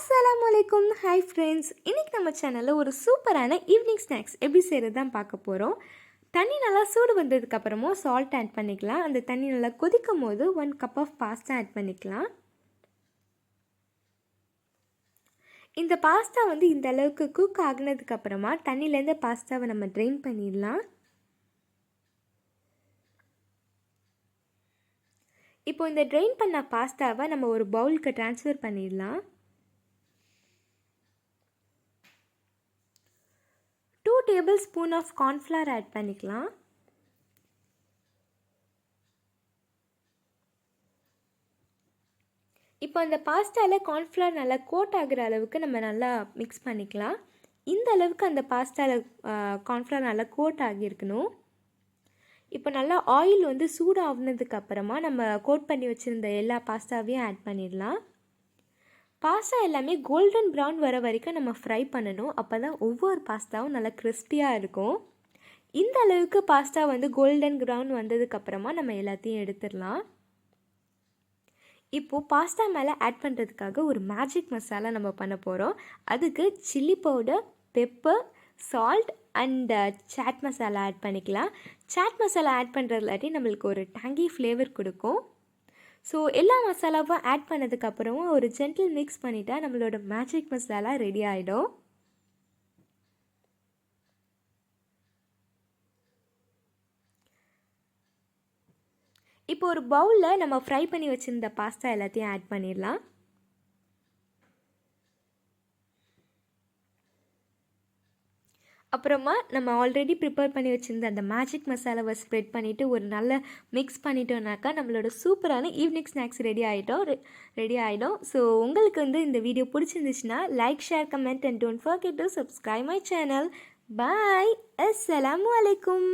அஸ்ஸலாமுஅலைக்கும். Hi friends, இன்றைக்கி நம்ம சேனலில் ஒரு சூப்பரான ஈவினிங் ஸ்நாக்ஸ் எப்படி செய்கிறது தான் பார்க்க போகிறோம். தண்ணி நல்லா சூடு வந்ததுக்கப்புறமா சால்ட் ஆட் பண்ணிக்கலாம். அந்த தண்ணி நல்லா கொதிக்கும் போது 1 கப் ஆஃப் பாஸ்தா ஆட் பண்ணிக்கலாம். இந்த பாஸ்தா இந்த அளவுக்கு குக் ஆகினதுக்கப்புறமா தண்ணியிலேருந்து பாஸ்தாவை நம்ம ட்ரெயின் பண்ணிடலாம். இப்போ இந்த ட்ரெயின் பண்ண பாஸ்தாவை நம்ம ஒரு பவுலுக்கு ட்ரான்ஸ்ஃபர் பண்ணிடலாம். 2 டேபிள்ஸ்பூன் ஆஃப் கார்ன்ஃப்ளவர் ஆட் பண்ணிக்கலாம். இப்போ அந்த பாஸ்தாவில் கார்ன்ஃப்ளவர் நல்லா கோட் ஆகிற அளவுக்கு நம்ம நல்லா மிக்ஸ் பண்ணிக்கலாம். இந்த அளவுக்கு அந்த பாஸ்தாவில் கார்ன்ஃப்ளவர் நல்லா கோட் ஆகியிருக்கணும். இப்போ நல்லா ஆயில் சூடாகினதுக்கப்புறமா நம்ம கோட் பண்ணி வச்சுருந்த எல்லா பாஸ்தாவையும் ஆட் பண்ணிடலாம். பாஸ்தா எல்லாமே கோல்டன் ப்ரௌன் வர வரைக்கும் நம்ம ஃப்ரை பண்ணணும். அப்போ தான் ஒவ்வொரு பாஸ்தாவும் நல்லா கிறிஸ்பியாக இருக்கும். இந்த அளவுக்கு பாஸ்தா கோல்டன் ப்ரௌன் வந்ததுக்கப்புறமா நம்ம எல்லாத்தையும் எடுத்துடலாம். இப்போது பாஸ்தா மேலே ஆட் பண்ணுறதுக்காக ஒரு மேஜிக் மசாலா நம்ம பண்ண போகிறோம். அதுக்கு chilli powder, pepper, salt and chaat masala add பண்ணிக்கலாம். சாட் மசாலா ஆட் பண்ணுறதுலாட்டி நம்மளுக்கு ஒரு டேங்கி ஃப்ளேவர் கொடுக்கும். ஸோ எல்லா மசாலாவும் ஆட் பண்ணதுக்கப்புறமும் ஒரு ஜென்டில் மிக்ஸ் பண்ணிட்டா நம்மளோட மேஜிக் மசாலா ரெடி ஆகிடும். இப்போ ஒரு பவுலில் நம்ம ஃப்ரை பண்ணி வச்சுருந்த பாஸ்தா எல்லாத்தையும் ஆட் பண்ணிடலாம். அப்புறமா நம்ம ஆல்ரெடி ப்ரிப்பேர் பண்ணி வச்சுருந்த அந்த மேஜிக் மசாலாவை ஸ்ப்ரெட் பண்ணிவிட்டு ஒரு நல்ல மிக்ஸ் பண்ணிட்டோம்னாக்கா நம்மளோட சூப்பரான ஈவினிங் ஸ்நாக்ஸ் ரெடி ஆகிடும். ஸோ உங்களுக்கு இந்த வீடியோ பிடிச்சிருந்துச்சுன்னா like, share, comment and don't forget to subscribe my channel. Bye. அஸ்ஸலாமு அலைக்கும்.